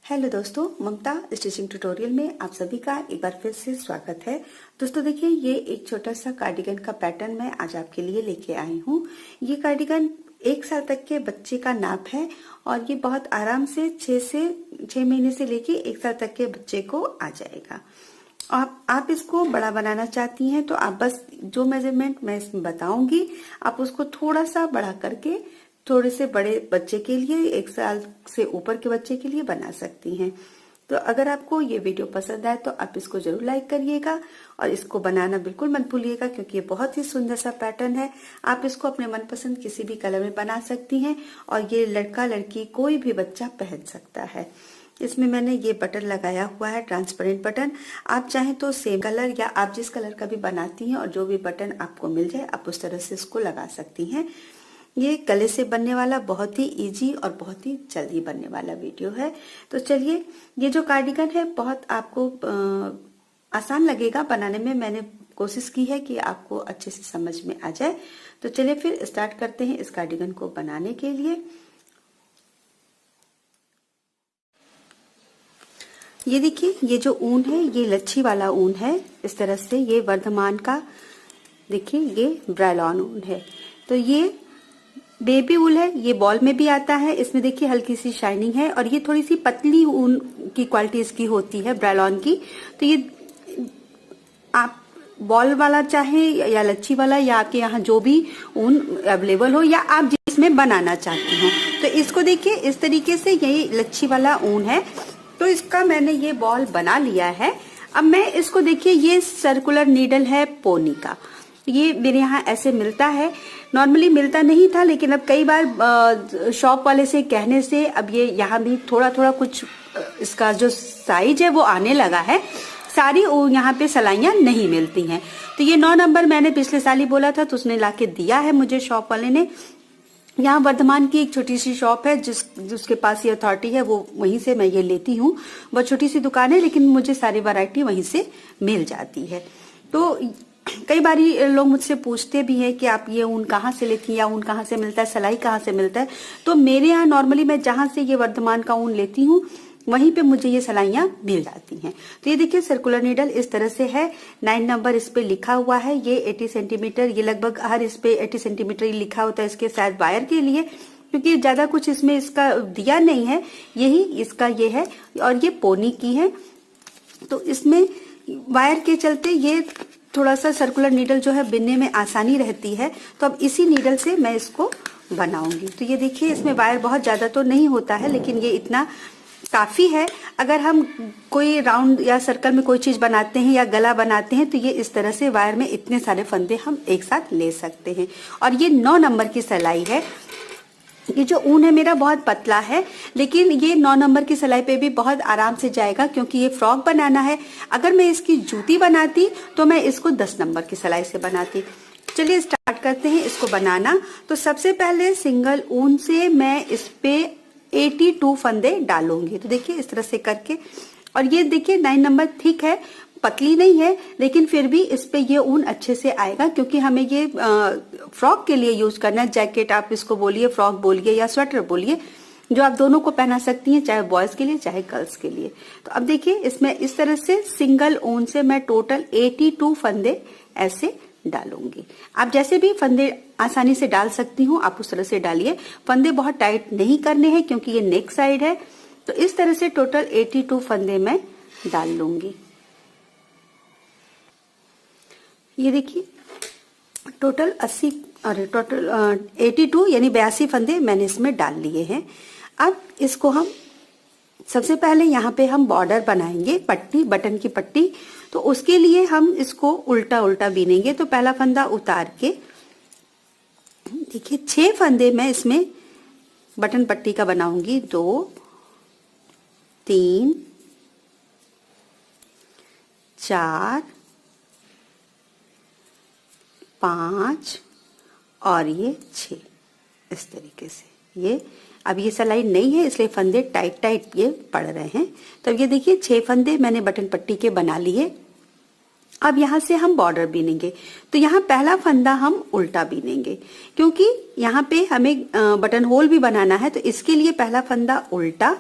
Hello दोस्तों, ममता stitching tutorial में आप सभी का एक बार फिर से स्वागत है। दोस्तों देखिए, ये एक छोटा सा कार्डिगन का पैटर्न मैं आज आपके लिए लेके आई हूँ। ये कार्डिगन 1 साल तक के बच्चे का नाप है और ये बहुत आराम से 6 महीने से लेके 1 साल तक के बच्चे को आ जाएगा। आप इसको बड़ा बनाना चाहती हैं तो आप बस जो मेजरमेंट मैं इसमें बताऊंगी आप उसको थोड़ा सा बड़ा करके थोड़े से बड़े बच्चे के लिए 1 साल से ऊपर के बच्चे के लिए बना सकती हैं। तो अगर आपको ये वीडियो पसंद आए तो आप इसको जरूर लाइक करिएगा और इसको बनाना बिल्कुल मत भूलिएगा, क्योंकि ये बहुत ही सुंदर सा पैटर्न है। आप इसको अपने मनपसंद किसी भी कलर में बना सकती हैं और ये लड़का लड़की कोई भी बच्चा पहन सकता है। इसमें मैंने ये बटन लगाया हुआ है, ट्रांसपेरेंट बटन। आप चाहें तो सेम कलर या आप जिस कलर का भी बनाती हैं और जो भी बटन आपको मिल जाए आप उस तरह से इसको लगा सकती हैं। ये गले से बनने वाला बहुत ही इजी और बहुत ही जल्दी बनने वाला वीडियो है। तो चलिए, ये जो कार्डिगन है बहुत आपको आसान लगेगा बनाने में। मैंने कोशिश की है कि आपको अच्छे से समझ में आ जाए। तो चलिए फिर स्टार्ट करते हैं इस कार्डिगन को बनाने के लिए। ये देखिए, ये जो ऊन है ये लच्छी वाला ऊन है। इस तरह से ये वर्धमान का, देखिए ये ब्रायलॉन ऊन है। तो ये बेबी वूल है, ये बॉल में भी आता है। इसमें देखिए हल्की सी शाइनिंग है और ये थोड़ी सी पतली ऊन की क्वालिटी इसकी होती है ब्रायलॉन की। तो ये आप बॉल वाला चाहे या लच्छी वाला या आपके यहाँ जो भी ऊन अवेलेबल हो या आप जिसमें बनाना चाहती हो, तो इसको देखिए इस तरीके से ये लच्छी वाला ऊन है। तो इसका मैंने ये बॉल बना लिया है। अब मैं इसको देखिए, ये सर्कुलर नीडल है पोनी का। ये मेरे यहाँ ऐसे मिलता है, नॉर्मली मिलता नहीं था, लेकिन अब कई बार शॉप वाले से कहने से अब ये यहाँ भी थोड़ा थोड़ा कुछ इसका जो साइज है वो आने लगा है। सारी यहाँ पे सलाइयाँ नहीं मिलती हैं। तो ये 9 नंबर मैंने पिछले साल ही बोला था तो उसने लाके दिया है मुझे शॉप वाले ने। यहाँ वर्धमान की एक छोटी सी शॉप है जिसके पास ये अथॉरिटी है, वो वहीं से मैं ये लेती हूँ। बहुत छोटी सी दुकान है लेकिन मुझे सारी वैरायटी वहीं से मिल जाती है। तो कई बार लोग मुझसे पूछते भी हैं कि आप ये ऊन कहाँ से लेती हैं या ऊन कहाँ से मिलता है, सिलाई कहाँ से मिलता है। तो मेरे यहाँ नॉर्मली मैं जहाँ से ये वर्धमान का ऊन लेती हूँ वहीं पे मुझे ये सिलाइयाँ मिल जाती हैं। तो ये देखिए सर्कुलर नीडल इस तरह से है। 9 नंबर इस पे लिखा हुआ है। ये 80 सेंटीमीटर, ये लगभग हर इस पे 80 सेंटीमीटर ही लिखा होता है इसके शायद वायर के लिए, क्योंकि ज्यादा कुछ इसमें इसका दिया नहीं है। यही इसका ये है और ये पोनी की है। तो इसमें वायर के चलते ये थोड़ा सा सर्कुलर नीडल जो है बिनने में आसानी रहती है। तो अब इसी नीडल से मैं इसको बनाऊंगी। तो ये देखिए, इसमें वायर बहुत ज्यादा तो नहीं होता है लेकिन ये इतना काफी है। अगर हम कोई राउंड या सर्कल में कोई चीज बनाते हैं या गला बनाते हैं तो ये इस तरह से वायर में इतने सारे फंदे हम एक साथ ले सकते हैं। और ये 9 नंबर की सिलाई है। ये जो ऊन है मेरा बहुत पतला है, लेकिन ये 9 नंबर की सिलाई पे भी बहुत आराम से जाएगा, क्योंकि ये फ्रॉक बनाना है। अगर मैं इसकी जूती बनाती तो मैं इसको 10 नंबर की सिलाई से बनाती। चलिए स्टार्ट करते हैं इसको बनाना। तो सबसे पहले सिंगल ऊन से मैं इस पे 82 फंदे डालूंगी। तो देखिए इस तरह से करके, और ये देखिए 9 नंबर ठीक है, पतली नहीं है, लेकिन फिर भी इस पे ये ऊन अच्छे से आएगा, क्योंकि हमें ये फ्रॉक के लिए यूज करना है। जैकेट आप इसको बोलिए, फ्रॉक बोलिए या स्वेटर बोलिए, जो आप दोनों को पहना सकती हैं, चाहे बॉयज के लिए चाहे गर्ल्स के लिए। तो अब देखिए इसमें इस तरह से सिंगल ऊन से मैं टोटल 82 फंदे ऐसे डालूंगी। आप जैसे भी फंदे आसानी से डाल सकती हूँ आप उस तरह से डालिए। फंदे बहुत टाइट नहीं करने हैं क्योंकि ये नेक साइड है। तो इस तरह से टोटल 82 फंदे मैं डाल लूंगी। ये देखिए टोटल 80 और टोटल 82 यानी 82 फंदे मैंने इसमें डाल लिए हैं। अब इसको हम सबसे पहले यहाँ पे हम बॉर्डर बनाएंगे, पट्टी, बटन की पट्टी। तो उसके लिए हम इसको उल्टा उल्टा बीनेंगे। तो पहला फंदा उतार के देखिए 6 फंदे मैं इसमें बटन पट्टी का बनाऊंगी। 2 3 4 5 और ये 6 इस तरीके से। ये अब ये सिलाई नहीं है इसलिए फंदे टाइट टाइट ये पड़ रहे हैं। तो ये देखिए 6 फंदे मैंने बटन पट्टी के बना लिए। अब यहाँ से हम बॉर्डर बीनेंगे। तो यहाँ पहला फंदा हम उल्टा बीनेंगे, क्योंकि यहाँ पे हमें बटन होल भी बनाना है। तो इसके लिए पहला फंदा उल्टा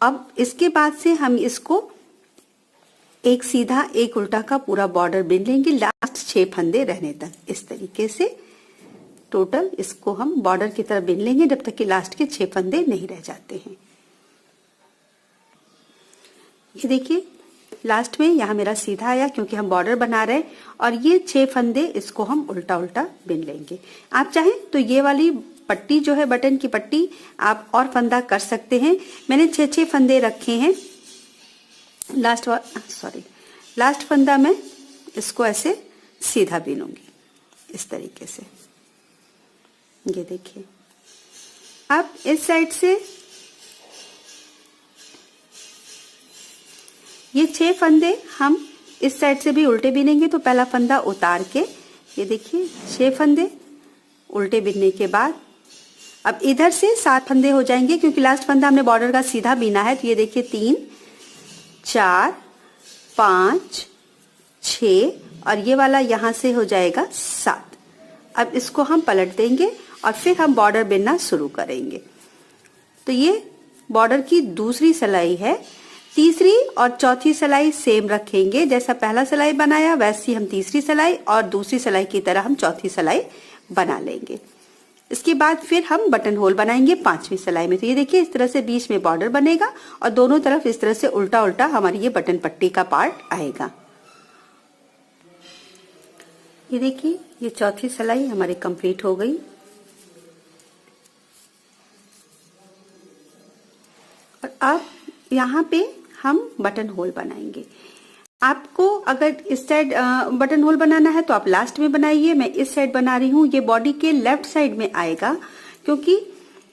अब इसके बाद से हम इसको एक सीधा एक उल्टा का पूरा बॉर्डर बिन लेंगे लास्ट 6 फंदे रहने तक। इस तरीके से टोटल इसको हम बॉर्डर की तरफ बिन लेंगे जब तक कि लास्ट के 6 फंदे नहीं रह जाते हैं। ये देखिए लास्ट में यहाँ मेरा सीधा आया क्योंकि हम बॉर्डर बना रहे हैं, और ये 6 फंदे इसको हम उल्टा उल्टा बिन लेंगे। आप चाहें तो ये वाली पट्टी जो है बटन की पट्टी आप और फंदा कर सकते हैं। मैंने 6 फंदे रखे हैं। लास्ट फंदा में इसको ऐसे सीधा बीनूंगी इस तरीके से। ये देखिए अब इस साइड से ये 6 फंदे हम इस साइड से भी उल्टे बीनेंगे। तो पहला फंदा उतार के ये देखिए 6 फंदे उल्टे बीनने के बाद अब इधर से 7 फंदे हो जाएंगे क्योंकि लास्ट फंदा हमने बॉर्डर का सीधा बीना है। तो ये देखिए 3 4 5 6 और ये वाला यहां से हो जाएगा 7। अब इसको हम पलट देंगे और फिर हम बॉर्डर बिनना शुरू करेंगे। तो ये बॉर्डर की दूसरी सिलाई है। तीसरी और चौथी सिलाई सेम रखेंगे, जैसा पहला सिलाई बनाया वैसी हम तीसरी सिलाई और दूसरी सिलाई की तरह हम चौथी सिलाई बना लेंगे। इसके बाद फिर हम बटन होल बनाएंगे 5वीं सिलाई में। तो ये देखिए इस तरह से बीच में बॉर्डर बनेगा और दोनों तरफ इस तरह से उल्टा उल्टा हमारी ये बटन पट्टी का पार्ट आएगा। ये देखिए ये चौथी सिलाई हमारी कंप्लीट हो गई। और अब यहाँ पे हम बटन होल बनाएंगे। आपको अगर इस साइड बटन होल बनाना है तो आप लास्ट में बनाइए। मैं इस साइड बना रही हूँ। ये बॉडी के लेफ्ट साइड में आएगा क्योंकि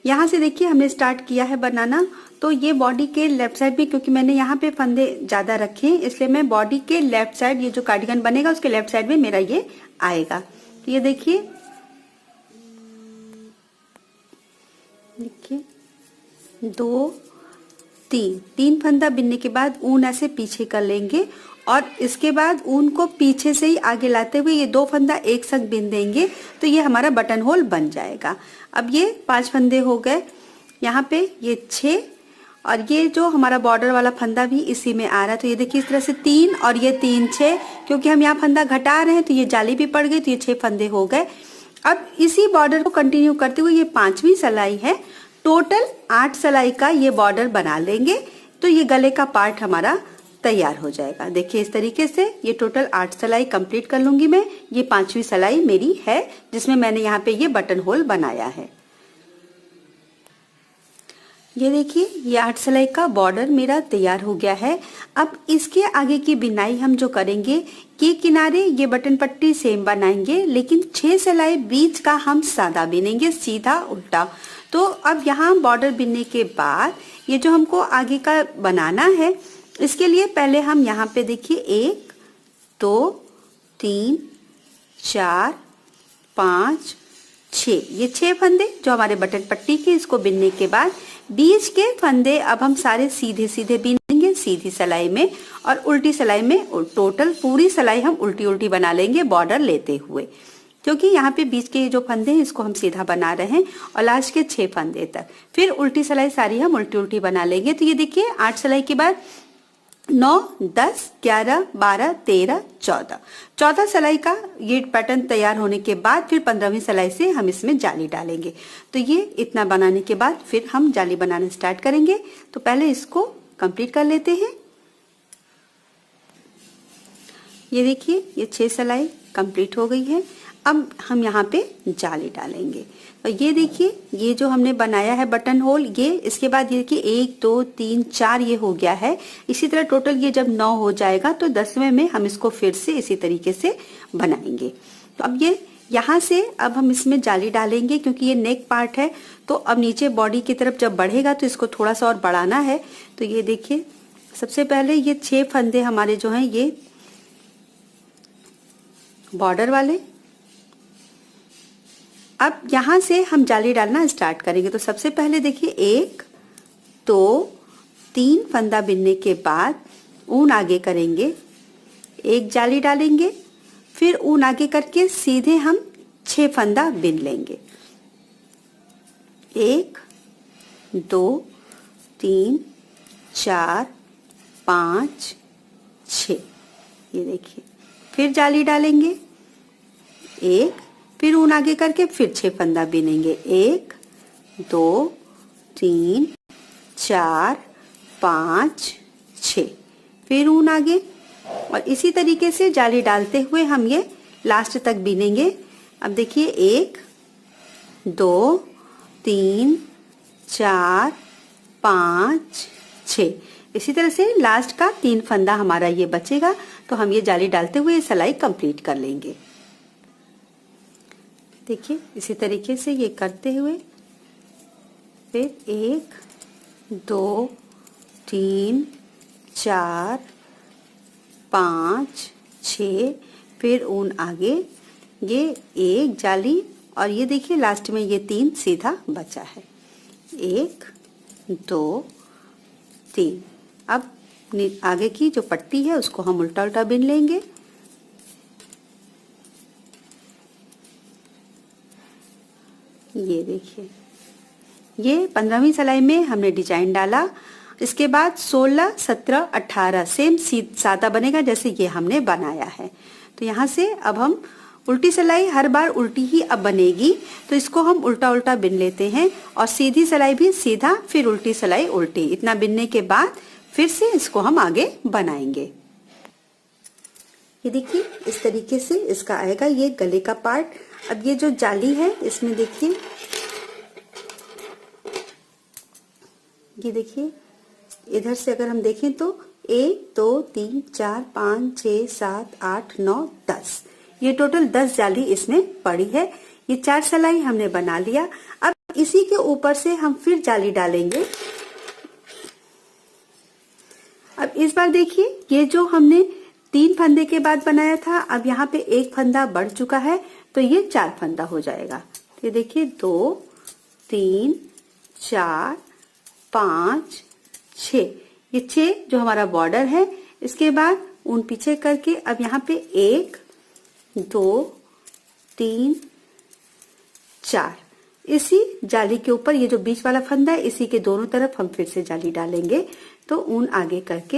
यहाँ से देखिए हमने स्टार्ट किया है बनाना। तो ये बॉडी के लेफ्ट साइड में, क्योंकि मैंने यहाँ पे फंदे ज्यादा रखे हैं इसलिए मैं बॉडी के लेफ्ट साइड, ये जो कार्डिगन बनेगा उसके लेफ्ट साइड में मेरा ये आएगा। तो ये देखिए 2 3 फंदा बिनने के बाद ऊन ऐसे पीछे कर लेंगे और इसके बाद ऊन को पीछे से ही आगे लाते हुए ये 2 फंदा एक संग बिन देंगे। तो ये हमारा बटन होल बन जाएगा। अब ये 5 फंदे हो गए, यहाँ पे ये 6 और ये जो हमारा बॉर्डर वाला फंदा भी इसी में आ रहा है। तो ये देखिए इस तरह से 3 और ये 3 6, क्योंकि हम यहाँ फंदा घटा रहे हैं तो ये जाली भी पड़ गई, तो ये 6 फंदे हो गए। अब इसी बॉर्डर को कंटिन्यू करते हुए ये 5वीं सिलाई है। टोटल 8 सिलाई का ये बॉर्डर बना लेंगे तो ये गले का पार्ट हमारा तैयार हो जाएगा। देखिए इस तरीके से ये टोटल 8 सिलाई कंप्लीट कर लूंगी मैं। ये 5वीं सिलाई मेरी है जिसमें मैंने यहाँ पे ये बटन होल बनाया है। ये देखिए ये 8 सिलाई का बॉर्डर मेरा तैयार हो गया है। अब इसके आगे की बिनाई हम जो करेंगे, ये किनारे ये बटन पट्टी सेम बनाएंगे लेकिन 6 सिलाई बीच का हम सादा बिनेंगे, सीधा उल्टा। तो अब यहाँ बॉर्डर बिनने के बाद ये जो हमको आगे का बनाना है, इसके लिए पहले हम यहाँ पे देखिए 1 2 3 4 5 6, ये 6 फंदे जो हमारे बटन पट्टी के, इसको बिनने के बाद बीच के फंदे अब हम सारे सीधे सीधे बिनेंगे सीधी सिलाई में और उल्टी सिलाई में। टोटल पूरी सिलाई हम उल्टी उल्टी बना लेंगे बॉर्डर लेते हुए, क्योंकि यहाँ पे बीच के जो फंदे हैं इसको हम सीधा बना रहे हैं और लास्ट के 6 फंदे तक फिर उल्टी सिलाई सारी हम उल्टी उल्टी बना लेंगे। तो ये देखिए 8 सिलाई के बाद 9 10 11 12 13 14 सिलाई का ये पैटर्न तैयार होने के बाद फिर 15वीं सिलाई से हम इसमें जाली डालेंगे। तो ये इतना बनाने के बाद फिर हम जाली बनाना स्टार्ट करेंगे। तो पहले इसको कंप्लीट कर लेते हैं। ये देखिए ये 6 सिलाई कंप्लीट हो गई है। अब हम यहाँ पे जाली डालेंगे। और ये देखिए ये जो हमने बनाया है बटन होल, ये इसके बाद ये देखिए 1 2 3 4 ये हो गया है। इसी तरह टोटल ये जब 9 हो जाएगा तो 10वें में हम इसको फिर से इसी तरीके से बनाएंगे। तो अब ये यहाँ से अब हम इसमें जाली डालेंगे क्योंकि ये नेक पार्ट है। तो अब नीचे बॉडी की तरफ जब बढ़ेगा तो इसको थोड़ा सा और बढ़ाना है। तो ये देखिए सबसे पहले ये 6 फंदे हमारे जो हैं ये बॉर्डर वाले, अब यहां से हम जाली डालना स्टार्ट करेंगे। तो सबसे पहले देखिए 1 2 3 फंदा बिनने के बाद ऊन आगे करेंगे, एक जाली डालेंगे, फिर ऊन आगे करके सीधे हम 6 फंदा बिन लेंगे। 1 2 3 4 5 6। ये देखिए, फिर जाली डालेंगे, एक, फिर ऊन आगे करके फिर 6 फंदा बिनेंगे, 1 2 3 4 5 6, फिर ऊन आगे, और इसी तरीके से जाली डालते हुए हम ये लास्ट तक बिनेंगे। अब देखिए 1 2 3 4 5 6, इसी तरह से लास्ट का 3 फंदा हमारा ये बचेगा, तो हम ये जाली डालते हुए सिलाई कंप्लीट कर लेंगे। देखिए इसी तरीके से ये करते हुए फिर 1 2 3 4 5 6, फिर ऊन आगे, ये एक जाली, और ये देखिए लास्ट में ये 3 सीधा बचा है, 1 2 3। अब आगे की जो पट्टी है उसको हम उल्टा उल्टा बिन लेंगे। ये देखिए, ये 15वीं सिलाई में हमने डिजाइन डाला। इसके बाद 16 17 18 सेम सादा बनेगा जैसे ये हमने बनाया है। तो यहाँ से अब हम उल्टी सिलाई हर बार उल्टी ही अब बनेगी, तो इसको हम उल्टा उल्टा बिन लेते हैं, और सीधी सिलाई भी सीधा, फिर उल्टी सिलाई उल्टी, इतना बिनने के बाद फिर से इसको हम आगे बनाएंगे। ये देखिए इस तरीके से इसका आएगा ये गले का पार्ट। अब ये जो जाली है इसमें देखिए, ये देखिए इधर से अगर हम देखें तो 1 2 3 4 5 6 7 8 9 10, ये टोटल 10 जाली इसमें पड़ी है। ये 4 सिलाई हमने बना लिया। अब इसी के ऊपर से हम फिर जाली डालेंगे। अब इस बार देखिए, ये जो हमने 3 फंदे के बाद बनाया था, अब यहाँ पे 1 फंदा बढ़ चुका है, तो ये 4 फंदा हो जाएगा। ये देखिए 2 3 4 5 6, ये 6 जो हमारा बॉर्डर है। इसके बाद ऊन पीछे करके अब यहाँ पे 1 2 3 4, इसी जाली के ऊपर ये जो बीच वाला फंदा है इसी के दोनों तरफ हम फिर से जाली डालेंगे। तो ऊन आगे करके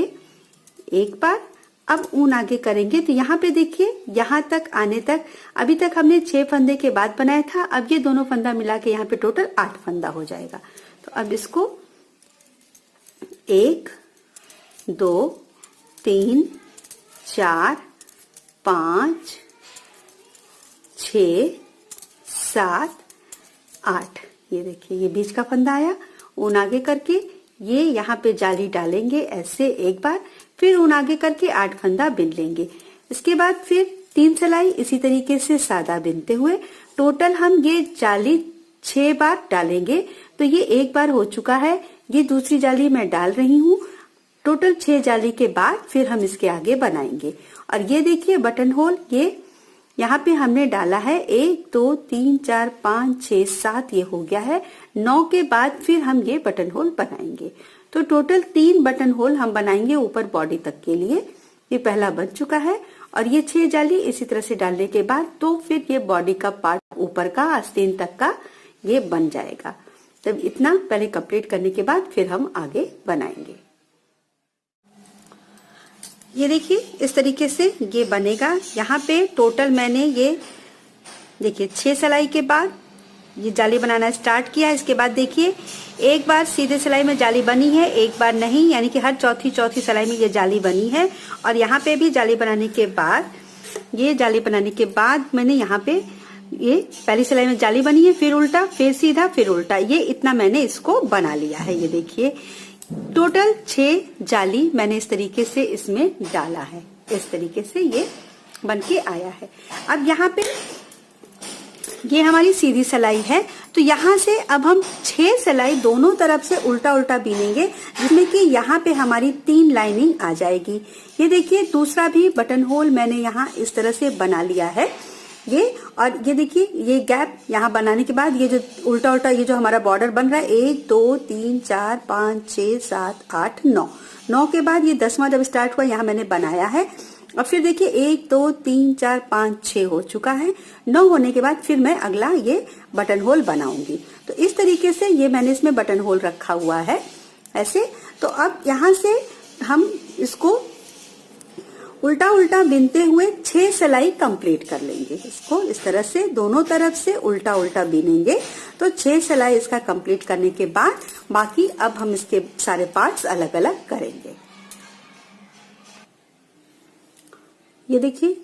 एक बार, अब ऊन आगे करेंगे, तो यहाँ पे देखिए यहाँ तक आने तक, अभी तक हमने 6 फंदे के बाद बनाया था, अब ये दोनों फंदा मिला के यहाँ पे टोटल 8 फंदा हो जाएगा। तो अब इसको 1 2 3 4 5 6 7 8, ये देखिए ये बीच का फंदा आया। ऊन आगे करके ये यहाँ पे जाली डालेंगे ऐसे एक बार, फिर ऊन आगे करके 8 फंदा बिन लेंगे। इसके बाद फिर 3 सिलाई इसी तरीके से सादा बिनते हुए टोटल हम ये जाली 6 बार डालेंगे। तो ये एक बार हो चुका है, ये दूसरी जाली मैं डाल रही हूँ। टोटल 6 जाली के बाद फिर हम इसके आगे बनाएंगे। और ये देखिए बटन होल, ये यहाँ पे हमने डाला है 1 2 3 4 5 6 7, ये हो गया है 9 के बाद फिर हम ये बटन होल बनाएंगे। तो टोटल 3 बटन होल हम बनाएंगे ऊपर बॉडी तक के लिए। ये पहला बन चुका है, और ये 6 जाली इसी तरह से डालने के बाद तो फिर ये बॉडी का पार्ट ऊपर का आस्तीन तक का ये बन जाएगा। तब इतना पहले कंप्लीट करने के बाद फिर हम आगे बनाएंगे। ये देखिए इस तरीके से ये बनेगा। यहाँ पे टोटल मैंने ये देखिए 6 सिलाई के बाद ये जाली बनाना स्टार्ट किया। इसके बाद देखिए एक बार सीधे सिलाई में जाली बनी है, एक बार नहीं, यानी कि हर चौथी सिलाई में ये जाली बनी है। और यहाँ पे भी जाली बनाने के बाद, ये जाली बनाने के बाद मैंने यहाँ पे ये पहली सिलाई में जाली बनी है, फिर उल्टा, फिर सीधा, फिर उल्टा, ये इतना मैंने इसको बना लिया है। ये देखिए टोटल 6 जाली मैंने इस तरीके से इसमें डाला है। इस तरीके से ये बनके आया है। अब यहाँ पे ये हमारी सीधी सिलाई है, तो यहाँ से अब हम 6 सिलाई दोनों तरफ से उल्टा उल्टा बीनेंगे, जिसमें कि यहाँ पे हमारी 3 लाइनिंग आ जाएगी। ये देखिए दूसरा भी बटन होल मैंने यहाँ इस तरह से बना लिया है ये। और ये देखिए ये गैप यहाँ बनाने के बाद ये जो उल्टा उल्टा ये जो हमारा बॉर्डर बन रहा है 1 2 3 4 5 6 7 8 9, 9 के बाद ये 10वां जब स्टार्ट हुआ यहाँ मैंने बनाया है। और फिर देखिए 1 2 3 4 5 6 हो चुका है। 9 होने के बाद फिर मैं अगला ये बटन होल बनाऊंगी। तो इस तरीके से ये मैंने इसमें बटन होल रखा हुआ है। ऐसे। तो अब यहाँ से हम इसको उल्टा उल्टा बिनते हुए 6 सिलाई कंप्लीट कर लेंगे। इसको इस तरह से दोनों तरफ से उल्टा उल्टा बिनेंगे। तो 6 सिलाई इसका कंप्लीट करने के बाद बाकी अब हम इसके सारे पार्ट्स अलग अलग करेंगे। ये देखिए,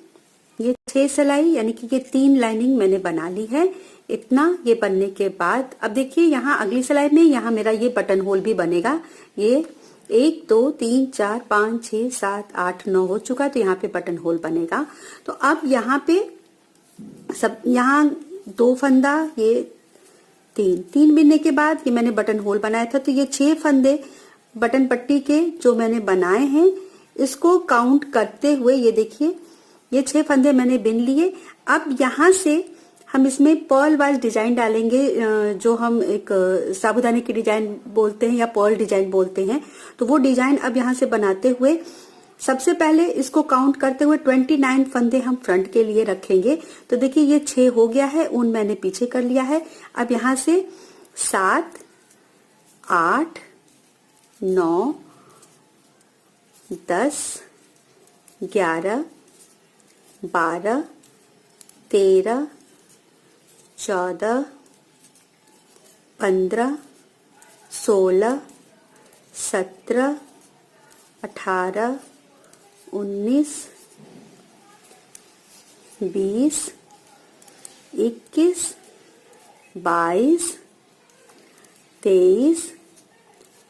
ये 6 सिलाई यानी कि ये 3 लाइनिंग मैंने बना ली है। इतना ये बनने के बाद अब देखिए यहाँ अगली सिलाई में यहाँ मेरा ये बटन होल भी बनेगा। ये 1 2 3 4 5 6 7 8 9 हो चुका है, तो यहाँ पे बटन होल बनेगा। तो अब यहाँ पे सब यहाँ 2 फंदा, ये 3 बिनने के बाद ये मैंने बटन होल बनाया था। तो ये 6 फंदे बटन पट्टी के जो मैंने बनाए हैं, इसको काउंट करते हुए ये देखिए ये 6 फंदे मैंने बिन लिए। अब यहाँ से हम इसमें पर्ल वाइज डिजाइन डालेंगे, जो हम एक साबूदाने की डिजाइन बोलते हैं या पर्ल डिजाइन बोलते हैं। तो वो डिजाइन अब यहाँ से बनाते हुए सबसे पहले इसको काउंट करते हुए 29 फंदे हम फ्रंट के लिए रखेंगे। तो देखिए ये 6 हो गया है, ऊन मैंने पीछे कर लिया है। अब यहाँ से 7 8 9 10 11 12 13 14 15 16 17 18 19 20 21 22 23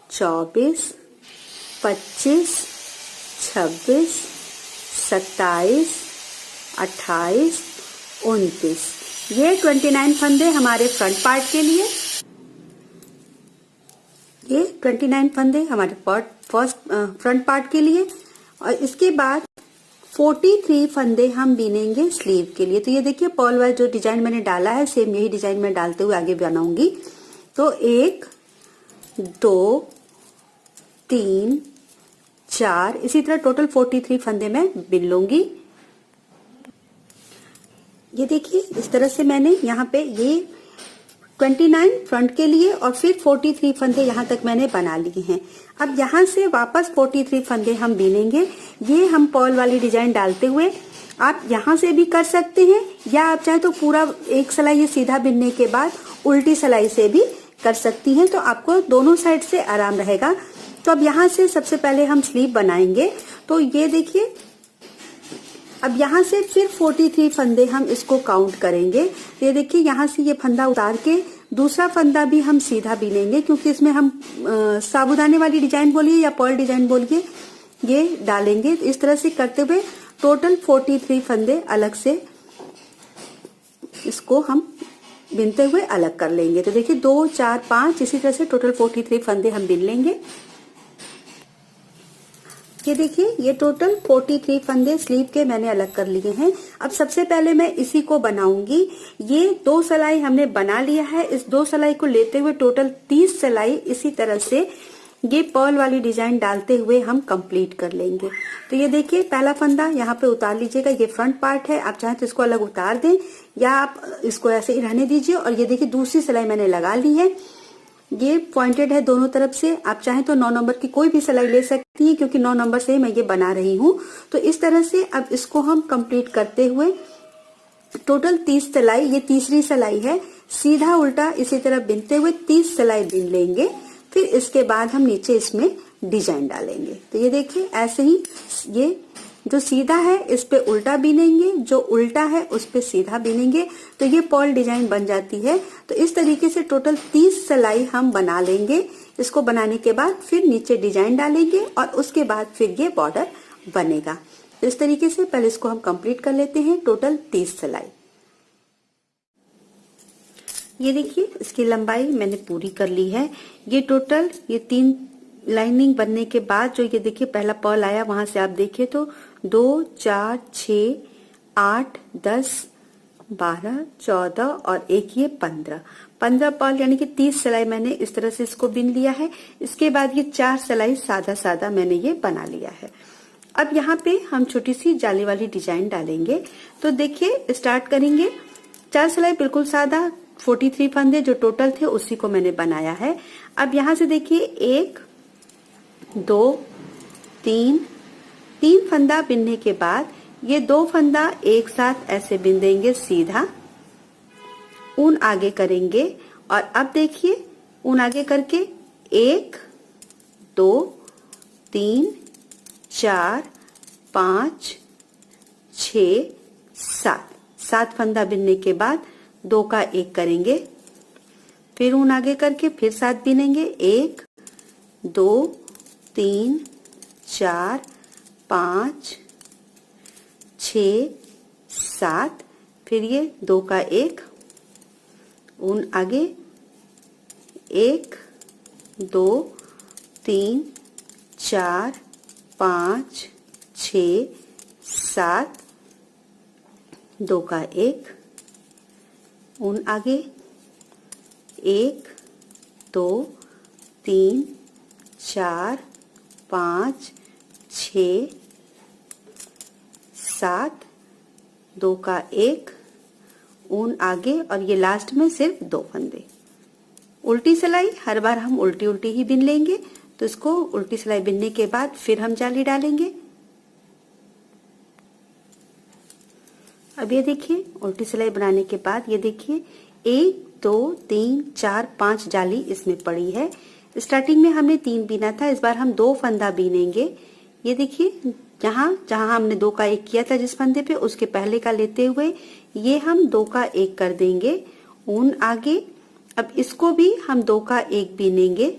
24 25 26 27 28 29 ये 29 फंदे हमारे फ्रंट पार्ट के लिए। ये 29 फंदे हमारे फ्रंट पार्ट के लिए। और इसके बाद 43 फंदे हम बिनेंगे स्लीव के लिए। तो ये देखिए पर्ल वाइज जो डिजाइन मैंने डाला है, सेम यही डिजाइन मैं डालते हुए आगे बनाऊंगी। तो 1 2 3 4 इसी तरह टोटल 43 फंदे मैं बिन लूंगी। ये देखिए इस तरह से मैंने यहाँ पे ये 29 फ्रंट के लिए और फिर 43 फंदे यहाँ तक मैंने बना लिए हैं। अब यहाँ से वापस 43 फंदे हम बिनेंगे। ये हम पर्ल वाली डिजाइन डालते हुए आप यहाँ से भी कर सकते हैं, या आप चाहे तो पूरा एक सिलाई ये सीधा बिनने के बाद उल्टी सिलाई से भी कर सकती हैं। तो आपको दोनों साइड से आराम रहेगा। तो अब यहाँ से सबसे पहले हम स्लीव बनाएंगे। तो ये देखिए अब यहाँ से फिर 43 फंदे हम इसको काउंट करेंगे। ये देखिए यहाँ से ये फंदा उतार के दूसरा फंदा भी हम सीधा बिनेंगे, क्योंकि इसमें हम साबूदाने वाली डिजाइन बोलिए या पर्ल डिजाइन बोलिए ये डालेंगे। इस तरह से करते हुए टोटल 43 फंदे अलग से इसको हम बिनते हुए अलग कर लेंगे। तो देखिए 2 4 5 इसी तरह से टोटल 43 फंदे हम बिन लेंगे। ये देखिए ये टोटल 43 फंदे स्लीव के मैंने अलग कर लिए हैं। अब सबसे पहले मैं इसी को बनाऊंगी। ये 2 सिलाई हमने बना लिया है। इस 2 सिलाई को लेते हुए टोटल 30 सिलाई इसी तरह से ये पर्ल वाली डिजाइन डालते हुए हम कंप्लीट कर लेंगे। तो ये देखिए पहला फंदा यहाँ पे उतार लीजिएगा। ये फ्रंट पार्ट है, आप चाहें तो इसको अलग उतार दें या आप इसको ऐसे ही रहने दीजिए। और ये देखिए दूसरी सिलाई मैंने लगा ली है। ये पॉइंटेड है दोनों तरफ से। आप चाहें तो 9 नंबर की कोई भी सिलाई ले सकती है, क्योंकि 9 नंबर से मैं ये बना रही हूँ। तो इस तरह से अब इसको हम कंप्लीट करते हुए टोटल 30 सिलाई, ये तीसरी सिलाई है, सीधा उल्टा इसी तरह बिनते हुए 30 सिलाई बिन लेंगे। फिर इसके बाद हम नीचे इसमें डिजाइन डालेंगे। तो ये देखिए ऐसे ही ये जो सीधा है इस पे उल्टा बिनेंगे, जो उल्टा है उस पे सीधा बिनेंगे। तो ये पर्ल डिजाइन बन जाती है। तो इस तरीके से टोटल 30 सिलाई हम बना लेंगे। इसको बनाने के बाद फिर नीचे डिजाइन डालेंगे और उसके बाद फिर ये बॉर्डर बनेगा। तो इस तरीके से पहले इसको हम कंप्लीट कर लेते हैं। टोटल 30 सिलाई। ये देखिए इसकी लंबाई मैंने पूरी कर ली है। ये टोटल ये 3 लाइनिंग बनने के बाद जो ये देखिए पहला पर्ल आया, वहां से आप देखिए तो 2 4 6 8 10 12 14 और एक ये 15 पर्ल यानी कि 30 सिलाई मैंने इस तरह से इसको बिन लिया है। इसके बाद ये 4 सिलाई सादा सादा मैंने ये बना लिया है। अब यहाँ पे हम छोटी सी जाली वाली डिजाइन डालेंगे। तो देखिए स्टार्ट करेंगे। 4 सिलाई बिल्कुल सादा, 43 फंदे जो टोटल थे उसी को मैंने बनाया है। अब यहाँ से देखिए 1 2 3 3 फंदा बिनने के बाद ये 2 फंदा एक साथ ऐसे बिन देंगे सीधा, ऊन आगे करेंगे। और अब देखिए ऊन आगे करके 1 2 3 4 5 6 7 फंदा बिनने के बाद 2 का 1 करेंगे, फिर ऊन आगे करके फिर 7 बिनेंगे। 1 2 3 4 5 6 7, फिर ये 2 का 1, ऊन आगे 1 2 3 4 5 6 7, 2 का 1, ऊन आगे 1 2 3 4 5 6 7, 2 का 1, ऊन आगे। और ये लास्ट में सिर्फ 2 फंदे। उल्टी सिलाई हर बार हम उल्टी उल्टी ही बिन लेंगे, तो इसको उल्टी सिलाई बिनने के बाद फिर हम जाली डालेंगे। अब ये देखिए उल्टी सिलाई बनाने के बाद ये देखिए 1 2 3 4 5 जाली इसमें पड़ी है। स्टार्टिंग में हमने 3 बीना था, इस बार हम 2 फंदा बीनेंगे। ये देखिए जहां हमने 2 का 1 किया था जिस फंदे पे, उसके पहले का लेते हुए ये हम 2 का 1 कर देंगे, ऊन आगे। अब इसको भी हम 2 का 1 बीनेंगे,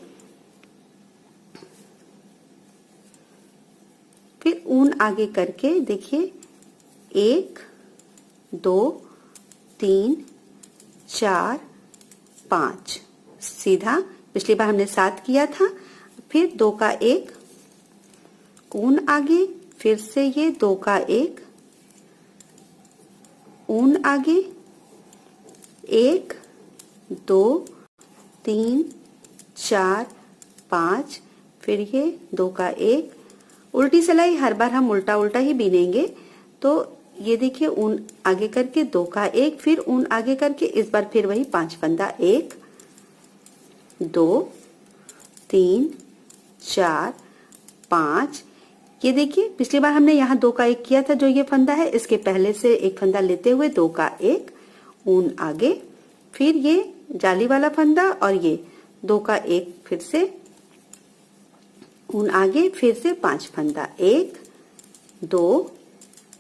फिर ऊन आगे करके देखिए 1 2 3 4 5 सीधा। पिछली बार हमने 7 किया था, फिर 2 का 1, ऊन आगे, फिर से ये 2 का 1, ऊन आगे 1 2 3 4 5, फिर ये 2 का 1। उल्टी सिलाई हर बार हम उल्टा उल्टा ही बीनेंगे। तो ये देखिए ऊन आगे करके 2 का 1, फिर ऊन आगे करके इस बार फिर वही 5 फंदा, 1 2 3 4 5। ये देखिए पिछली बार हमने यहाँ 2 का 1 किया था, जो ये फंदा है इसके पहले से 1 फंदा लेते हुए 2 का 1, ऊन आगे, फिर ये जाली वाला फंदा और ये 2 का 1, फिर से ऊन आगे, फिर से 5 फंदा, 1 2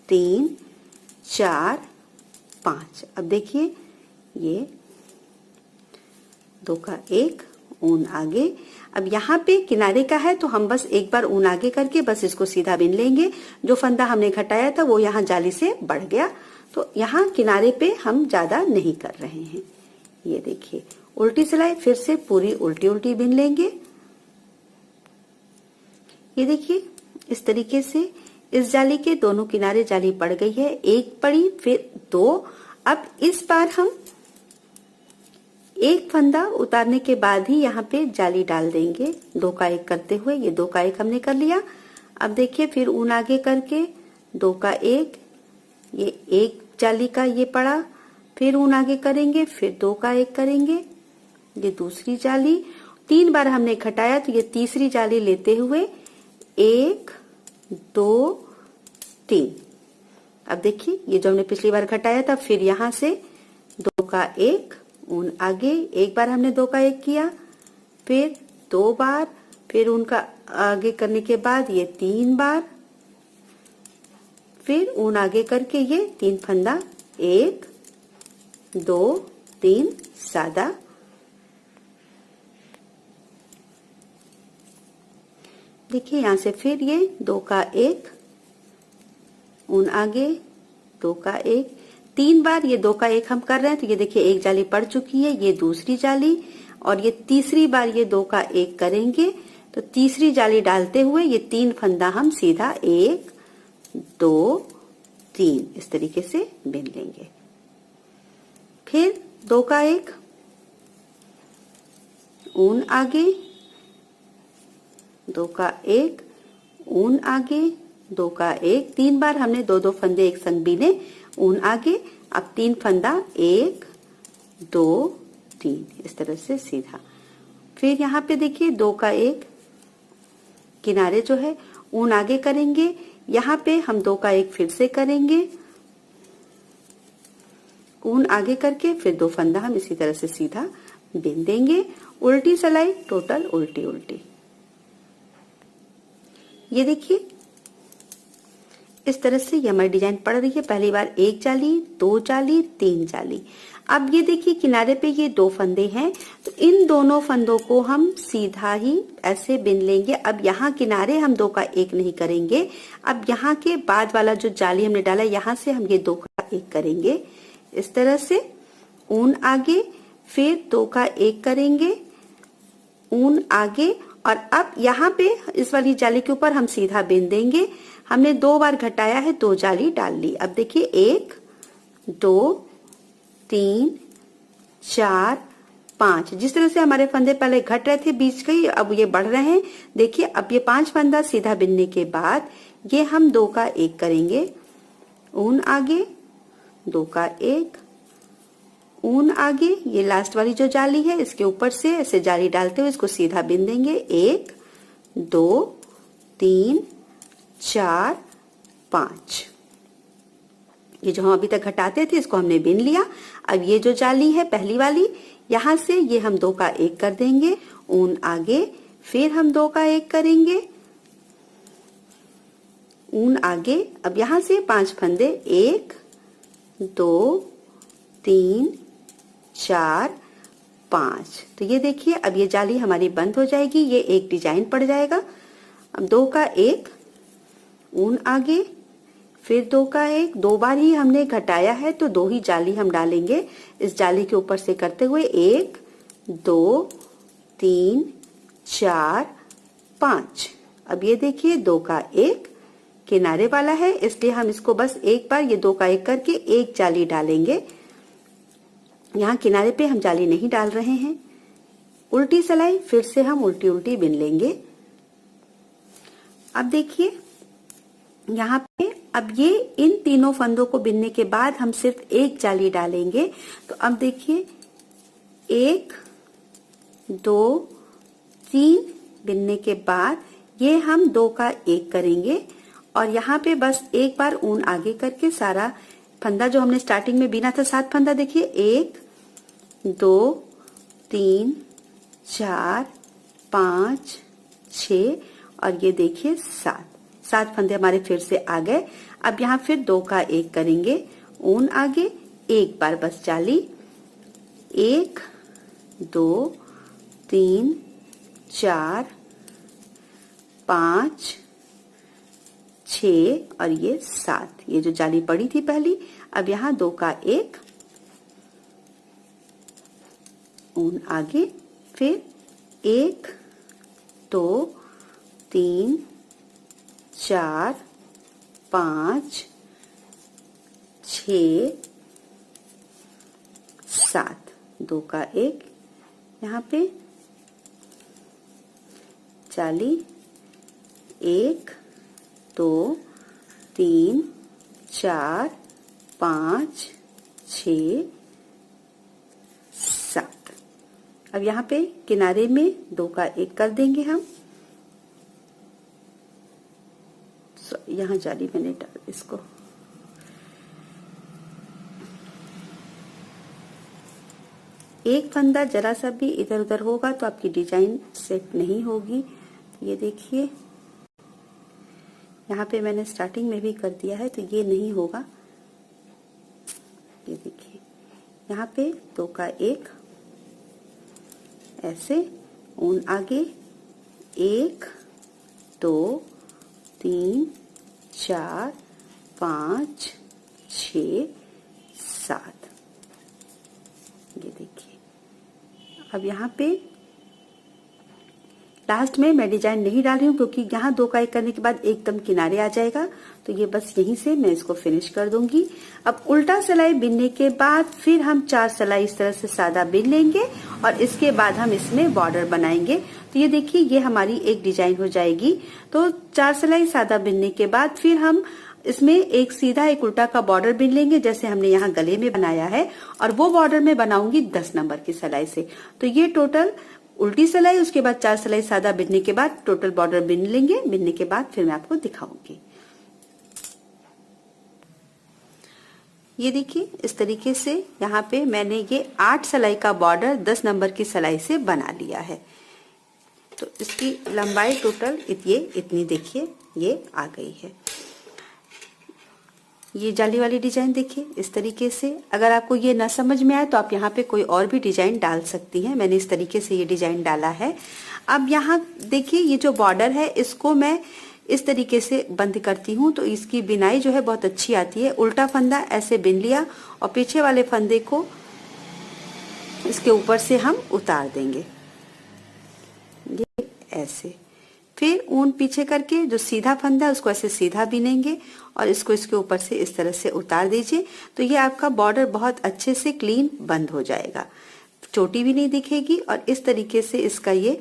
3 4 5। अब देखिए ये 2 का 1, ऊन आगे। अब यहाँ पे किनारे का है तो हम बस एक बार ऊन आगे करके बस इसको सीधा बिन लेंगे। जो फंदा हमने घटाया था वो यहाँ जाली से बढ़ गया, तो यहाँ किनारे पे हम ज्यादा नहीं कर रहे हैं। ये देखिए उल्टी सिलाई फिर से पूरी उल्टी उल्टी बिन लेंगे। ये देखिए इस तरीके से इस जाली के दोनों किनारे जाली पड़ गई है, 1 पड़ी फिर 2। अब इस बार हम 1 फंदा उतारने के बाद ही यहाँ पे जाली डाल देंगे, 2 का 1 करते हुए। ये 2 का 1 हमने कर लिया। अब देखिए फिर ऊन आगे करके 2 का 1, ये 1 जाली का ये पड़ा, फिर ऊन आगे करेंगे, फिर 2 का 1 करेंगे, ये दूसरी जाली। 3 बार हमने घटाया तो ये तीसरी जाली लेते हुए 1 2 3। अब देखिए ये जो हमने पिछली बार घटाया था, फिर यहाँ से 2 का 1, ऊन आगे, 1 बार हमने 2 का 1 किया, फिर 2 बार, फिर उनका आगे करने के बाद ये 3 बार, फिर ऊन आगे करके ये 3 फंदा, 1 2 3 सादा। देखिए यहां से फिर ये 2 का 1, ऊन आगे, 2 का 1, 3 बार ये 2 का 1 हम कर रहे हैं। तो ये देखिए 1 जाली पड़ चुकी है, ये दूसरी जाली, और ये तीसरी बार ये 2 का 1 करेंगे। तो तीसरी जाली डालते हुए ये 3 फंदा हम सीधा 1 2 3 इस तरीके से बिन लेंगे। फिर 2 का 1, ऊन आगे, 2 का 1, ऊन आगे, 2 का 1, 3 बार हमने 2 फंदे एक संग बीने, ऊन आगे। अब 3 फंदा, 1 2 3 इस तरह से सीधा। फिर यहाँ पे देखिए 2 का 1 किनारे जो है ऊन आगे करेंगे, यहाँ पे हम 2 का 1 फिर से करेंगे, ऊन आगे करके फिर 2 फंदा हम इसी तरह से सीधा बिन देंगे। उल्टी सिलाई टोटल उल्टी उल्टी। ये देखिए इस तरह से ये हमारी डिजाइन पड़ रही है। पहली बार 1 जाली, 2 जाली, 3 जाली। अब ये देखिए किनारे पे ये 2 फंदे हैं, तो इन दोनों फंदों को हम सीधा ही ऐसे बिन लेंगे। अब यहाँ किनारे हम 2 का 1 नहीं करेंगे। अब यहाँ के बाद वाला जो जाली हमने डाला यहाँ से हम ये 2 का 1 करेंगे। इस तरह से ऊन आगे, फिर 2 का 1 करेंगे, ऊन आगे, और अब यहाँ पे इस वाली जाली के ऊपर हम सीधा बिन देंगे। हमने 2 बार घटाया है, 2 जाली डाल ली। अब देखिए 1 2 3 4 5, जिस तरह से हमारे फंदे पहले घट रहे थे बीच के, अब ये बढ़ रहे हैं। देखिए अब ये 5 फंदा सीधा बिनने के बाद ये हम 2 का 1 करेंगे, ऊन आगे, 2 का 1, ऊन आगे, ये लास्ट वाली जो जाली है इसके ऊपर से ऐसे जाली डालते हुए इसको सीधा बिन देंगे। 1 2 3 4 5, ये जो हम अभी तक घटाते थे इसको हमने बिन लिया। अब ये जो जाली है पहली वाली, यहां से ये हम 2 का 1 कर देंगे, ऊन आगे, फिर हम 2 का 1 करेंगे, ऊन आगे। अब यहां से 5 फंदे, 1 2 3 4 5, तो ये देखिए अब ये जाली हमारी बंद हो जाएगी, ये एक डिजाइन पड़ जाएगा। अब 2 का 1, ऊन आगे, फिर 2 का 1, 2 बार ही हमने घटाया है तो 2 ही जाली हम डालेंगे इस जाली के ऊपर से करते हुए। 1 2 3 4 5। अब ये देखिए 2 का 1 किनारे वाला है, इसलिए हम इसको बस एक बार ये 2 का 1 करके एक जाली डालेंगे। यहाँ किनारे पे हम जाली नहीं डाल रहे हैं। उल्टी सिलाई फिर से हम उल्टी उल्टी बिन लेंगे। अब देखिए यहाँ पे अब ये इन तीनों फंदों को बिनने के बाद हम सिर्फ एक जाली डालेंगे। तो अब देखिए 1 2 3 बिनने के बाद ये हम 2 का 1 करेंगे, और यहाँ पे बस एक बार ऊन आगे करके सारा फंदा जो हमने स्टार्टिंग में बिना था 7 फंदा, देखिए 1 2 3 4 5 6 और ये देखिए 7 फंदे हमारे फिर से आ गए। अब यहाँ फिर 2 का 1 करेंगे, ऊन आगे, एक बार बस जाली, 1 2 3 4 5 6 और ये 7, ये जो जाली पड़ी थी पहली। अब यहाँ 2 का 1, ऊन आगे, फिर 1 2 3 4 5 6 7, 2 का 1 यहाँ पे जाली, 1 2 3 4 5 6 7। अब यहाँ पे किनारे में 2 का 1 कर देंगे हम। यहाँ जाली मैंने डाल इसको, एक फंदा जरा सा भी इधर उधर होगा तो आपकी डिजाइन सेट नहीं होगी। ये देखिए यहाँ पे मैंने स्टार्टिंग में भी कर दिया है तो ये नहीं होगा। ये देखिए यहाँ पे 2 का 1 ऐसे, ऊन आगे, 1 2 3 4 5 6 7। ये देखिए अब यहाँ पे लास्ट में मैं डिजाइन नहीं डाल रही हूँ क्योंकि यहाँ 2 का 1 करने के बाद एकदम किनारे आ जाएगा, तो ये बस यहीं से मैं इसको फिनिश कर दूंगी। अब उल्टा सिलाई बिनने के बाद फिर हम 4 सिलाई इस तरह से सादा बिन लेंगे और इसके बाद हम इसमें बॉर्डर बनाएंगे। तो ये देखिए ये हमारी एक डिजाइन हो जाएगी। तो 4 सिलाई सादा बिनने के बाद फिर हम इसमें एक सीधा एक उल्टा का बॉर्डर बिन लेंगे जैसे हमने यहाँ गले में बनाया है, और वो बॉर्डर में बनाऊंगी 10 नंबर की सिलाई से। तो ये टोटल उल्टी सिलाई, उसके बाद 4 सिलाई सादा बिनने के बाद टोटल बॉर्डर बिन लेंगे। बिनने के बाद फिर मैं आपको दिखाऊंगी। ये देखिए इस तरीके से यहाँ पे मैंने ये 8 सिलाई का बॉर्डर 10 नंबर की सिलाई से बना लिया है। तो इसकी लंबाई टोटल इतनी देखिए ये आ गई है। ये जाली वाली डिजाइन देखिए इस तरीके से। अगर आपको ये ना समझ में आए तो आप यहाँ पे कोई और भी डिजाइन डाल सकती हैं। मैंने इस तरीके से ये डिजाइन डाला है। अब यहाँ देखिए ये जो बॉर्डर है इसको मैं इस तरीके से बंद करती हूँ तो इसकी बिनाई जो है बहुत अच्छी आती है। उल्टा फंदा ऐसे बिन लिया और पीछे वाले फंदे को इसके ऊपर से हम उतार देंगे ये ऐसे। फिर ऊन पीछे करके जो सीधा फंदा है उसको ऐसे सीधा बिनेंगे और इसको इसके ऊपर से इस तरह से उतार दीजिए। तो ये आपका बॉर्डर बहुत अच्छे से क्लीन बंद हो जाएगा, चोटी भी नहीं दिखेगी और इस तरीके से इसका ये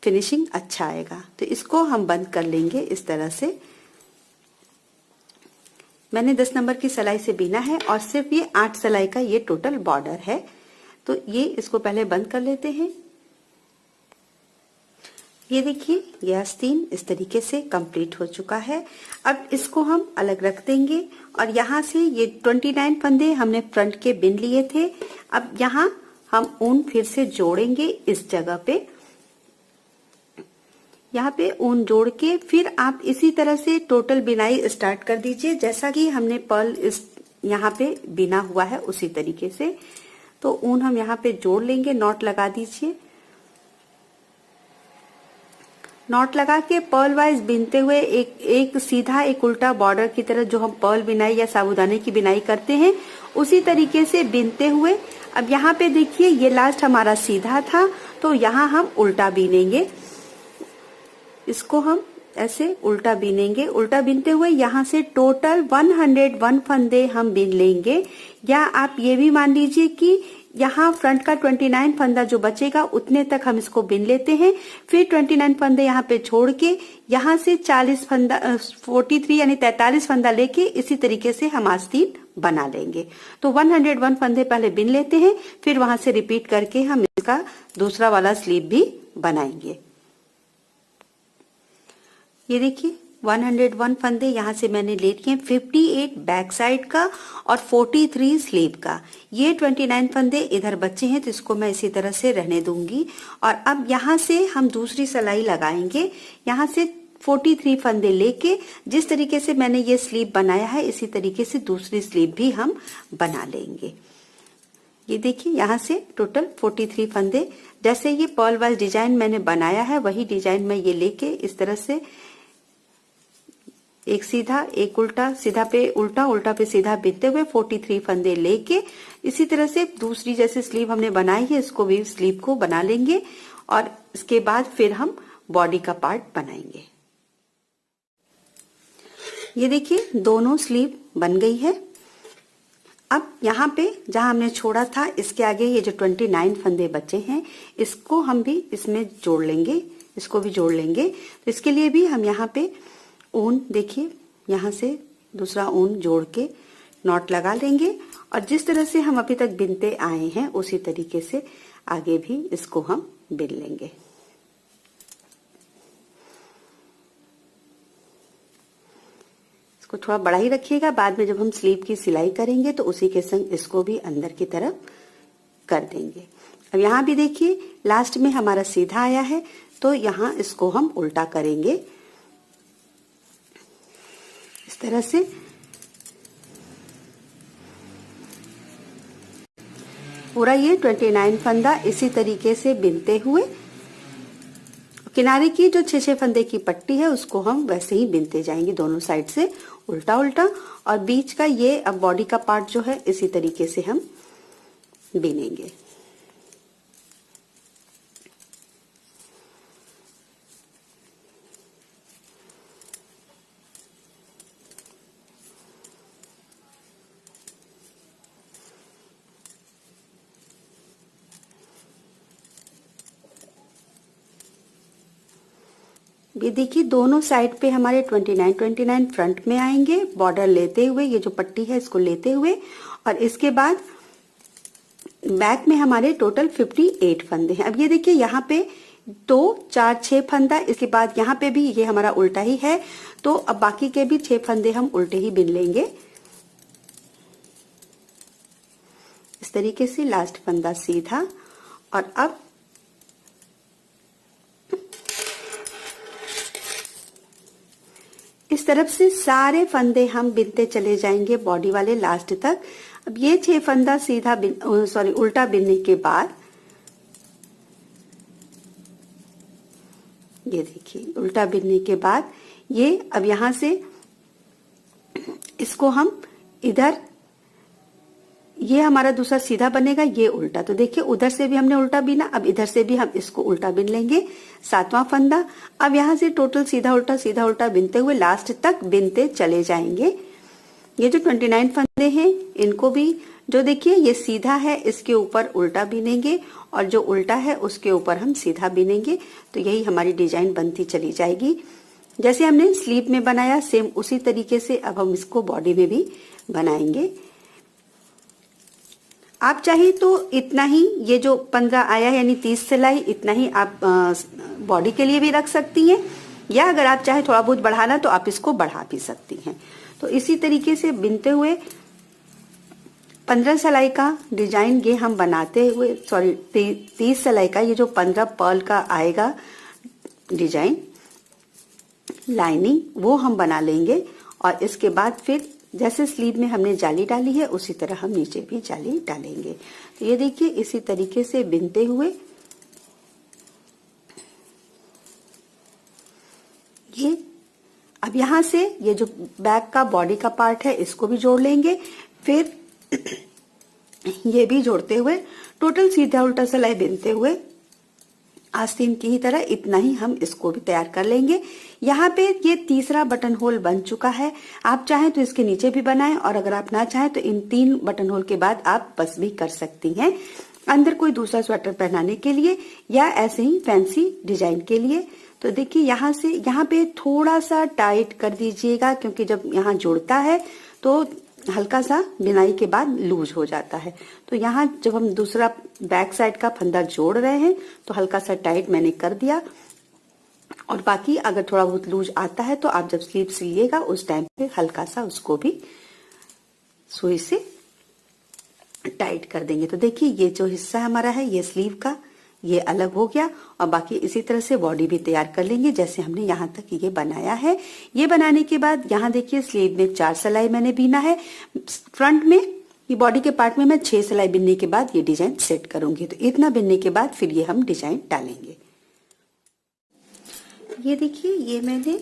फिनिशिंग अच्छा आएगा। तो इसको हम बंद कर लेंगे इस तरह से। मैंने 10 नंबर की सिलाई से बिना है और सिर्फ ये 8 सिलाई का ये टोटल बॉर्डर है। तो ये इसको पहले बंद कर लेते हैं। ये देखिए ये आस्तीन इस तरीके से कंप्लीट हो चुका है। अब इसको हम अलग रख देंगे और यहाँ से ये 29 फंदे हमने फ्रंट के बिन लिए थे। अब यहाँ हम ऊन फिर से जोड़ेंगे इस जगह पे। यहाँ पे ऊन जोड़ के फिर आप इसी तरह से टोटल बिनाई स्टार्ट कर दीजिए जैसा कि हमने पर्ल इस यहाँ पे बिना हुआ है उसी तरीके से। तो ऊन हम यहाँ पे जोड़ लेंगे, नॉट लगा दीजिए। नॉट लगा के पर्ल वाइज बिनते हुए एक सीधा एक उल्टा बॉर्डर की तरह जो हम पर्ल बिनाई या साबूदाने की बिनाई करते हैं उसी तरीके से बिनते हुए अब यहाँ पे देखिए ये लास्ट हमारा सीधा था तो यहाँ हम उल्टा बिनेंगे। इसको हम ऐसे उल्टा बिनेंगे। उल्टा बिनते हुए यहाँ से टोटल 101 फंदे हम बिन लेंगे। या आप ये भी मान लीजिए कि यहाँ फ्रंट का 29 फंदा जो बचेगा उतने तक हम इसको बिन लेते हैं। फिर 29 फंदे यहाँ पे छोड़ के यहाँ से 40 फंदा 43 यानी 43 फंदा लेके इसी तरीके से हम आस्तीन बना लेंगे। तो 101 फंदे पहले बिन लेते हैं, फिर वहां से रिपीट करके हम इसका दूसरा वाला स्लीव भी बनाएंगे। ये देखिए 101 फंदे यहाँ से मैंने ले लिए, 58 बैक साइड का और 43 स्लीव का। ये 29 फंदे इधर बचे हैं तो इसको मैं इसी तरह से रहने दूंगी। और अब यहाँ से हम दूसरी सिलाई लगाएंगे। यहाँ से 43 फंदे लेके जिस तरीके से मैंने ये स्लीव बनाया है इसी तरीके से दूसरी स्लीव भी हम बना लेंगे। ये देखिए यहाँ से टोटल 43 फंदे, जैसे ये पर्ल वाइज डिजाइन मैंने बनाया है वही डिजाइन मैं ये लेके इस तरह से एक सीधा एक उल्टा, सीधा पे उल्टा, उल्टा पे सीधा बिनते हुए 43 फंदे लेके इसी तरह से दूसरी जैसे स्लीव हमने बनाई है इसको भी स्लीव को बना लेंगे और इसके बाद फिर हम बॉडी का पार्ट बनाएंगे। ये देखिए दोनों स्लीव बन गई है। अब यहाँ पे जहां हमने छोड़ा था इसके आगे ये जो 29 फंदे बचे हैं इसको हम भी इसमें जोड़ लेंगे, इसको भी जोड़ लेंगे। तो इसके लिए भी हम यहाँ पे ऊन देखिए यहाँ से दूसरा ऊन जोड़ के नॉट लगा लेंगे और जिस तरह से हम अभी तक बिनते आए हैं उसी तरीके से आगे भी इसको हम बिन लेंगे। इसको थोड़ा बड़ा ही रखिएगा, बाद में जब हम स्लीव की सिलाई करेंगे तो उसी के संग इसको भी अंदर की तरफ कर देंगे। अब यहाँ भी देखिए लास्ट में हमारा सीधा आया है तो यहाँ इसको हम उल्टा करेंगे इस तरह से। पूरा ये 29 फंदा इसी तरीके से बिनते हुए किनारे की जो 6-6 फंदे की पट्टी है उसको हम वैसे ही बिनते जाएंगे दोनों साइड से उल्टा उल्टा। और बीच का ये अब बॉडी का पार्ट जो है इसी तरीके से हम बिनेंगे। ये देखिए दोनों साइड पे हमारे 29 फ्रंट में आएंगे बॉर्डर लेते हुए, ये जो पट्टी है इसको लेते हुए। और इसके बाद बैक में हमारे टोटल 58 फंदे हैं। अब ये देखिए यहाँ पे 2 4 6 फंदा, इसके बाद यहाँ पे भी ये हमारा उल्टा ही है, तो अब बाकी के भी 6 फंदे हम उल्टे ही बिन लेंगे। इस तरीके से लास्ट फंदा सीधा, और अब इस तरफ से सारे फंदे हम बिनते चले जाएंगे बॉडी वाले लास्ट तक। अब ये 6 फंदा सीधा उल्टा बिनने के बाद ये देखिए उल्टा बिनने के बाद ये अब यहां से इसको हम इधर, ये हमारा दूसरा सीधा बनेगा, ये उल्टा। तो देखिए उधर से भी हमने उल्टा बिना, अब इधर से भी हम इसको उल्टा बिन लेंगे, 7वां फंदा। अब यहां से टोटल सीधा उल्टा बिनते हुए लास्ट तक बिनते चले जाएंगे। ये जो 29 फंदे हैं इनको भी, जो देखिए ये सीधा है इसके ऊपर उल्टा बिनेंगे, और जो उल्टा है उसके ऊपर हम सीधा बिनेंगे। तो यही हमारी डिजाइन बनती चली जाएगी। जैसे हमने स्लीव में बनाया सेम उसी तरीके से अब हम इसको बॉडी में भी बनाएंगे। आप चाहे तो इतना ही, ये जो 15 आया है यानी 30 सिलाई, इतना ही आप बॉडी के लिए भी रख सकती हैं, या अगर आप चाहे थोड़ा बहुत बढ़ाना तो आप इसको बढ़ा भी सकती हैं। तो इसी तरीके से बिनते हुए 15 सिलाई का डिजाइन ये हम बनाते हुए, 30 सिलाई का, ये जो 15 पर्ल का आएगा डिजाइन लाइनिंग, वो हम बना लेंगे। और इसके बाद फिर जैसे स्लीव में हमने जाली डाली है उसी तरह हम नीचे भी जाली डालेंगे। तो ये देखिए इसी तरीके से बिनते हुए ये, अब यहां से ये जो बैक का बॉडी का पार्ट है इसको भी जोड़ लेंगे, फिर ये भी जोड़ते हुए टोटल सीधा उल्टा सिलाई बिनते हुए आस्तीन की ही तरह इतना ही हम इसको भी तैयार कर लेंगे। यहाँ पे ये तीसरा बटन होल बन चुका है। आप चाहें तो इसके नीचे भी बनाएं, और अगर आप ना चाहें तो इन 3 बटन होल के बाद आप बस भी कर सकती हैं, अंदर कोई दूसरा स्वेटर पहनाने के लिए या ऐसे ही फैंसी डिजाइन के लिए। तो देखिए यहाँ से यहाँ पे थोड़ा सा टाइट कर दीजिएगा, क्योंकि जब यहाँ जुड़ता है तो हल्का सा बिनाई के बाद लूज हो जाता है। तो यहाँ जब हम दूसरा बैक साइड का फंदा जोड़ रहे हैं तो हल्का सा टाइट मैंने कर दिया, और बाकी अगर थोड़ा बहुत लूज आता है तो आप जब स्लीव सिलिएगा उस टाइम पे हल्का सा उसको भी सुई से टाइट कर देंगे। तो देखिए ये जो हिस्सा हमारा है ये स्लीव का, ये अलग हो गया, और बाकी इसी तरह से बॉडी भी तैयार कर लेंगे जैसे हमने यहाँ तक ये बनाया है। ये बनाने के बाद यहाँ देखिए स्लीव में 4 सिलाई मैंने बीना है, फ्रंट में ये बॉडी के पार्ट में मैं 6 सिलाई बिनने के बाद ये डिजाइन सेट करूंगी। तो इतना बिनने के बाद फिर ये हम डिजाइन डालेंगे। ये देखिए ये मैंने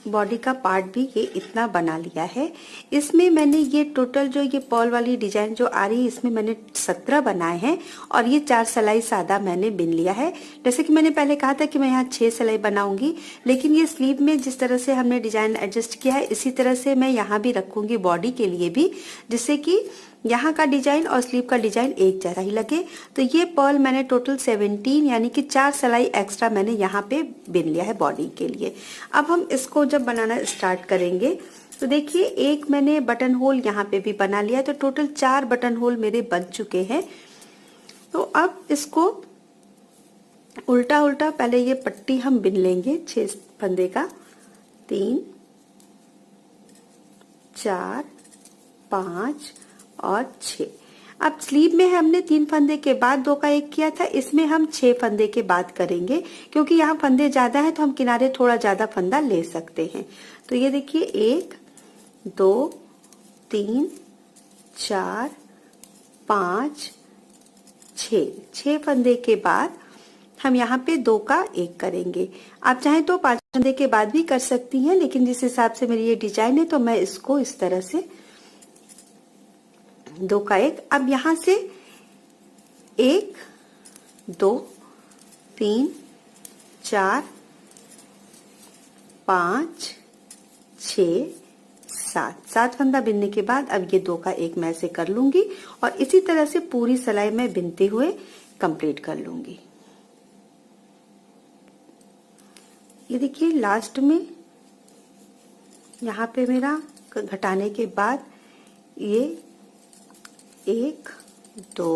बॉडी का पार्ट भी ये इतना बना लिया है। इसमें मैंने ये टोटल जो ये पर्ल वाली डिजाइन जो आ रही है इसमें मैंने 17 बनाए हैं, और ये 4 सिलाई सादा मैंने बिन लिया है। जैसे कि मैंने पहले कहा था कि मैं यहाँ 6 सिलाई बनाऊंगी, लेकिन ये स्लीव में जिस तरह से हमने डिजाइन एडजस्ट किया है इसी तरह से मैं यहाँ भी रखूंगी बॉडी के लिए भी, जिससे कि यहाँ का डिजाइन और स्लीव का डिजाइन एक जैसा ही लगे। तो ये पर्ल मैंने टोटल 17 यानी कि 4 सिलाई एक्स्ट्रा मैंने यहाँ पे बिन लिया है बॉडी के लिए। अब हम इसको जब बनाना स्टार्ट करेंगे तो देखिए एक मैंने बटन होल यहाँ पे भी बना लिया है, तो टोटल 4 बटन होल मेरे बन चुके हैं। तो अब इसको उल्टा उल्टा पहले ये पट्टी हम बिन लेंगे 6 फंदे का, 3 4 5 और 6। अब स्लीव में हमने 3 फंदे के बाद 2 का 1 किया था, इसमें हम 6 फंदे के बाद करेंगे, क्योंकि यहाँ फंदे ज्यादा है तो हम किनारे थोड़ा ज्यादा फंदा ले सकते हैं। तो ये देखिए 1 2 3 4 5 6 फंदे के बाद हम यहाँ पे 2 का 1 करेंगे। आप चाहें तो 5 फंदे के बाद भी कर सकती हैं, लेकिन जिस हिसाब से मेरी ये डिजाइन है तो मैं इसको इस तरह से 2 का 1। अब यहां से 1 2 3 4 5 6 7 फंदा बिनने के बाद अब ये 2 का 1 मैं ऐसे कर लूंगी, और इसी तरह से पूरी सिलाई में बिनते हुए कंप्लीट कर लूंगी। ये देखिए लास्ट में यहाँ पे मेरा घटाने के बाद ये 1 2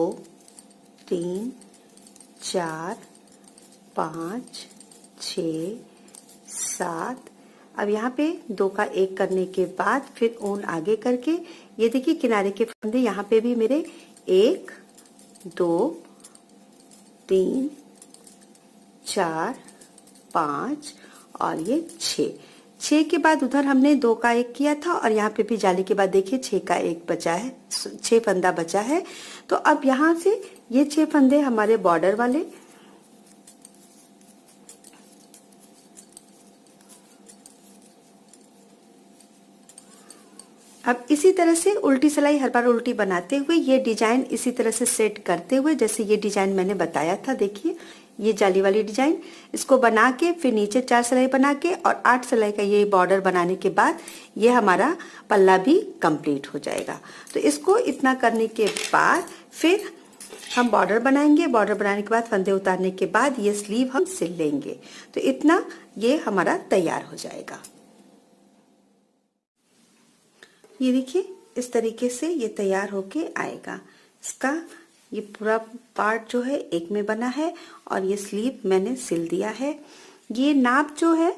3 4 5 6 7। अब यहाँ पे 2 का 1 करने के बाद फिर ऊन आगे करके ये देखिए किनारे के फंदे यहाँ पे भी मेरे 1 2 3 4 5 और ये 6 के बाद उधर हमने 2 का 1 किया था और यहाँ पे भी जाली के बाद देखिए 6 का 1 बचा है, 6 फंदा बचा है। तो अब यहाँ से ये 6 फंदे हमारे बॉर्डर वाले, अब इसी तरह से उल्टी सिलाई हर बार उल्टी बनाते हुए ये डिजाइन इसी तरह से सेट करते हुए, जैसे ये डिजाइन मैंने बताया था, देखिए ये जाली वाली डिजाइन, इसको बना के फिर नीचे 4 सिलाई बना के और 8 सिलाई का ये बॉर्डर बनाने के बाद ये हमारा पल्ला भी कंप्लीट हो जाएगा। तो इसको इतना करने के बाद फिर हम बॉर्डर बनाएंगे। बॉर्डर बनाने के बाद फंदे उतारने के बाद ये स्लीव हम सिल लेंगे। तो इतना ये हमारा तैयार हो जाएगा। ये देखिए इस तरीके से ये तैयार होके आएगा। इसका ये पूरा पार्ट जो है एक में बना है और ये स्लीव मैंने सिल दिया है। ये नाप जो है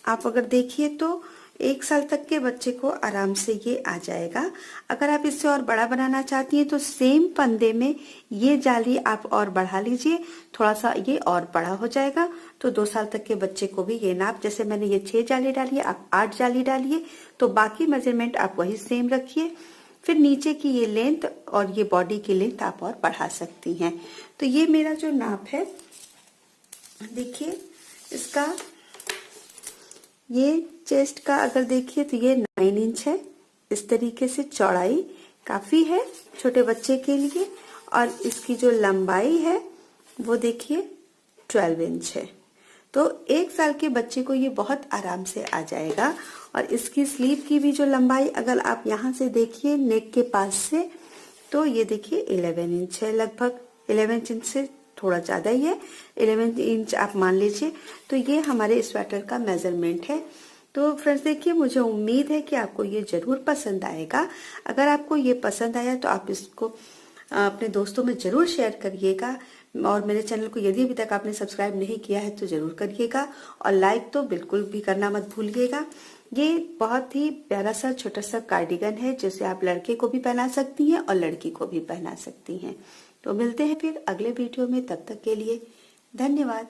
आप अगर देखिए तो 1 साल तक के बच्चे को आराम से ये आ जाएगा। अगर आप इससे और बड़ा बनाना चाहती हैं तो सेम फंदे में ये जाली आप और बढ़ा लीजिए, थोड़ा सा ये और बड़ा हो जाएगा। तो 2 साल तक के बच्चे को भी ये नाप, जैसे मैंने ये 6 जाली डाली है, आप 8 जाली डालिए। तो बाकी मेजरमेंट आप वही सेम रखिए। फिर नीचे की ये लेंथ और ये बॉडी की लेंथ आप और बढ़ा सकती हैं। तो ये मेरा जो नाप है देखिए, इसका ये चेस्ट का अगर देखिए तो ये 9 इंच है। इस तरीके से चौड़ाई काफी है छोटे बच्चे के लिए। और इसकी जो लंबाई है वो देखिए 12 इंच है। तो 1 साल के बच्चे को ये बहुत आराम से आ जाएगा। और इसकी स्लीव की भी जो लंबाई अगर आप यहाँ से देखिए नेक के पास से, तो ये देखिए 11 इंच है, लगभग 11 इंच से थोड़ा ज्यादा ही है, 11 इंच आप मान लीजिए। तो ये हमारे स्वेटर का मेजरमेंट है। तो फ्रेंड्स देखिए, मुझे उम्मीद है कि आपको ये जरूर पसंद आएगा। अगर आपको ये पसंद आया तो आप इसको अपने दोस्तों में जरूर शेयर करिएगा। और मेरे चैनल को यदि अभी तक आपने सब्सक्राइब नहीं किया है तो जरूर करिएगा। और लाइक तो बिल्कुल भी करना मत भूलिएगा। ये बहुत ही प्यारा सा छोटा सा कार्डिगन है, जिसे आप लड़के को भी पहना सकती हैं और लड़की को भी पहना सकती हैं। तो मिलते हैं फिर अगले वीडियो में, तब तक के लिए धन्यवाद।